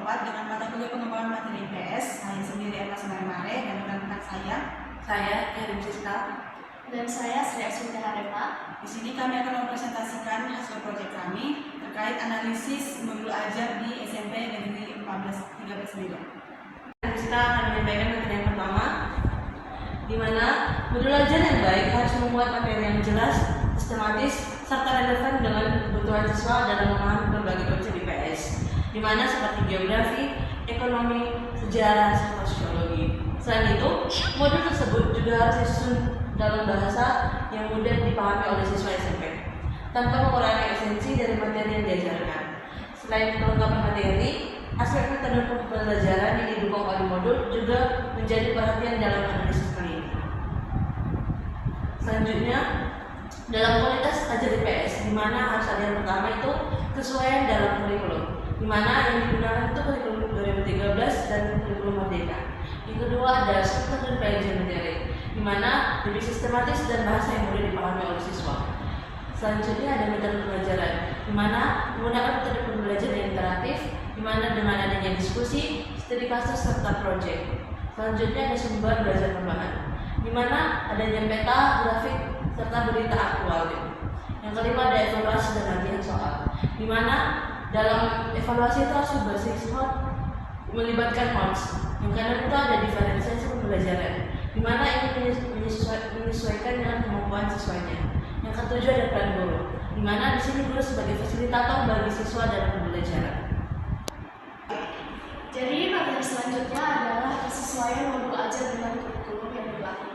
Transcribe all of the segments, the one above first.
4 dengan mata kuliah pengembangan materi IPS. Saya sendiri Emma Semare dan rekan-rekan saya Erin Siska, dan saya Sri Aswita Harema. Di sini kami akan mempresentasikan hasil proyek kami terkait analisis modul ajar di SMP Negeri 13 Medan. Kita akan menyampaikan materi yang pertama, di mana modul ajar yang baik harus membuat materi yang jelas, sistematis, serta relevan dengan kebutuhan siswa dalam memahami berbagai konsep IPS, di mana seperti geografi, ekonomi, sejarah, serta sosiologi. Selain itu, modul tersebut juga harus disusun dalam bahasa yang mudah dipahami oleh siswa SMP, tanpa mengurangi esensi dari materi yang diajarkan. Selain kelengkapan materi, aspek metode pembelajaran yang didukung oleh modul juga menjadi perhatian dalam analisis kali ini. Selanjutnya, dalam kualitas ajar IPS, di mana harus ada yang pertama itu kesesuaian dalam kurikulum, di mana yang digunakan itu kurikulum 2013 dan kurikulum Merdeka. Yang kedua ada struktur dan penyajian materi, di mana lebih sistematis dan bahasa yang mudah dipahami oleh siswa. Selanjutnya ada metode pembelajaran, di mana menggunakan metode pembelajaran yang interaktif, di mana dengan adanya diskusi, studi kasus serta proyek. Selanjutnya ada sumber belajar tambahan, di mana adanya peta, grafik, serta berita aktual. Yang kelima ada evaluasi dan latihan soal, di mana dalam evaluasi itu harus berbasis melibatkan HOTS. Yang keenam itu ada diferensiasi pembelajaran, di mana ini menyesuaikan dengan kemampuan siswanya. Yang ketujuh ada peran guru, di mana di sini guru sebagai fasilitator bagi siswa dalam pembelajaran. Jadi materi selanjutnya adalah kesesuaian modul ajar dengan kurikulum yang berlaku.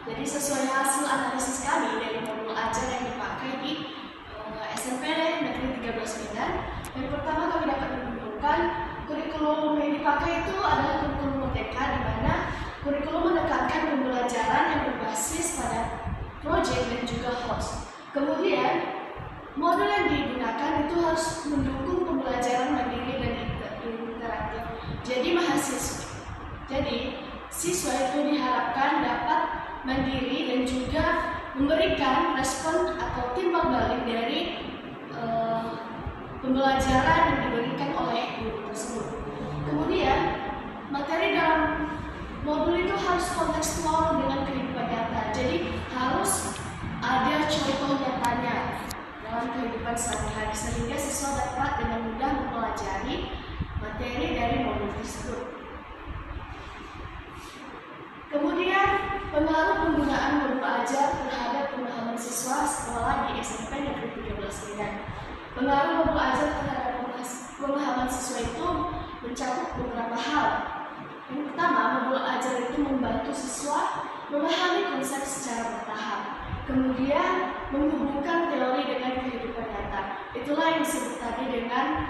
Jadi sesuai hasil analisis kami dari modul ajar yang dipakai di SMP Negeri 13 Medan, yang pertama kami dapat menentukan kurikulum yang dipakai itu adalah kurikulum Merdeka, di mana kurikulum menekankan pembelajaran yang berbasis pada proyek dan juga HOTS. Kemudian modul yang digunakan itu harus mendukung pembelajaran mandiri dan interaktif. Jadi siswa itu diharapkan dapat mandiri dan juga memberikan respon atau timbal balik dari pembelajaran yang diberikan oleh guru tersebut. Kemudian materi dalam modul itu harus kontekstual dengan kehidupan nyata. Jadi harus ada contoh nyatanya dalam kehidupan sehari-hari sehingga siswa dapat dengan mudah mempelajari materi dari modul tersebut. Kemudian pengaruh penggunaan modul ajar terhadap pemahaman siswa sekolah di SMP Negeri 13 Medan. Pengaruh modul ajar terhadap pemahaman siswa itu mencakup beberapa hal. Yang pertama, modul ajar itu membantu siswa memahami konsep secara bertahap. Kemudian menghubungkan teori dengan kehidupan nyata. Itulah yang disebut tadi dengan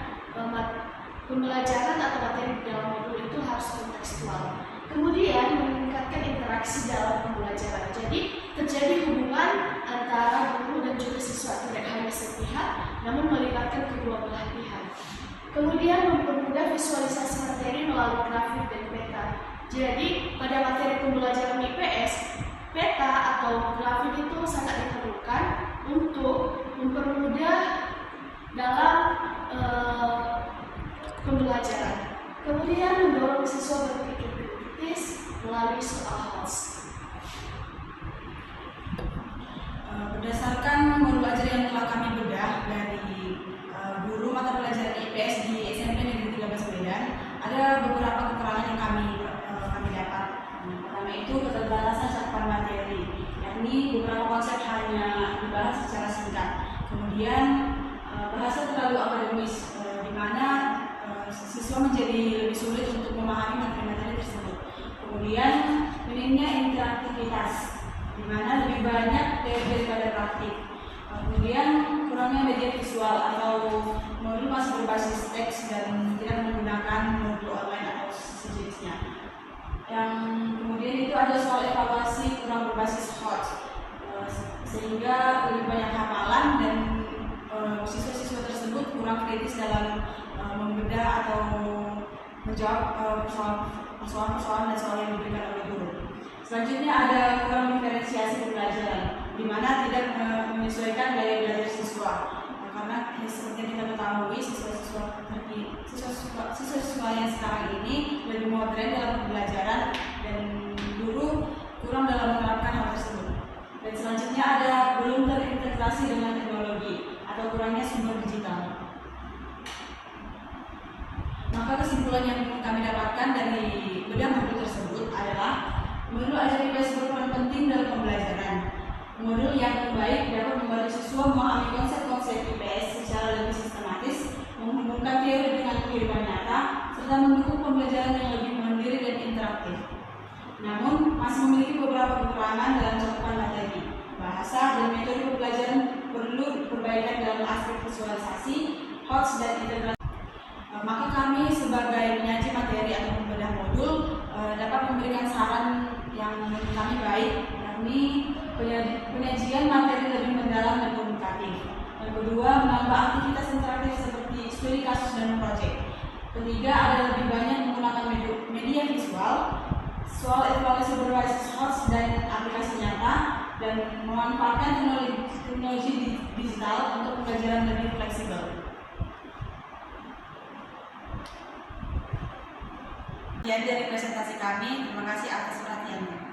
pembelajaran atau materi dalam modul itu harus kontekstual. Kemudian meningkatkan interaksi dalam pembelajaran. Jadi terjadi hubungan antara guru dan juga siswa, tidak hanya sepihak, namun melibatkan kedua belah pihak. Kemudian mempermudah visualisasi materi melalui grafik dan peta. Jadi pada materi pembelajaran IPS, peta atau grafik itu sangat diperlukan untuk mempermudah dalam pembelajaran. Kemudian mendorong siswa berpikir kritis melalui soal HOTS. Berdasarkan modul ajar yang telah kami bedah dari guru mata pelajaran IPS di SMP Negeri 13 Medan, ada beberapa kekurangan yang kami dapat. Yang pertama itu keterbatasan cakupan materi, yakni beberapa konsep hanya dibahas secara singkat. Kemudian bahasa terlalu akademis, di mana siswa menjadi lebih sulit untuk memahami materi-materi tersebut. Kemudian minimnya interaktivitas, di mana lebih banyak teori daripada praktik. Kemudian kurangnya media visual atau modul masih berbasis teks dan tidak menggunakan modul online atau sejenisnya. Yang kemudian itu ada soal evaluasi kurang berbasis HOTS, sehingga lebih banyak hafalan dan siswa-siswa tersebut kurang kritis dalam membedah atau menjawab persoalan-persoalan dan soal yang diberikan oleh guru. Selanjutnya ada kurang diferensiasi pembelajaran, di mana tidak menyesuaikan gaya belajar siswa. karena ya, seperti yang kita ketahui siswa-siswa yang sekarang ini lebih modern dalam pembelajaran dan guru kurang dalam menerapkan hal tersebut. Dan selanjutnya ada belum terintegrasi dengan teknologi atau kurangnya sumber digital. Maka kesimpulan yang kami dapatkan dari bedah modul tersebut adalah modul ajar IPS berperan penting dalam pembelajaran. Modul yang baik dapat membantu siswa memahami konsep-konsep IPS secara lebih sistematis, menghubungkan teori dengan kehidupan nyata, serta mendukung pembelajaran yang lebih mandiri dan interaktif. Namun, masih memiliki beberapa kekurangan dalam cakupan materi. Bahasa dan metode pembelajaran perlu perbaikan dalam aspek visualisasi, HOTS, dan integrasi. Maka kami sebagai penyaji materi atau pembedah modul dapat memberikan saran yang menurut kami baik, yakni penyajian materi lebih mendalam dan komunikatif. Yang kedua, menambah aktivitas interaktif seperti studi kasus dan proyek. Ketiga, ada lebih banyak menggunakan media visual, soal evaluasi berbasis HOTS dan aplikasi nyata, dan memanfaatkan teknologi digital untuk pembelajaran lebih fleksibel. Sekian dari presentasi kami, terima kasih atas perhatiannya.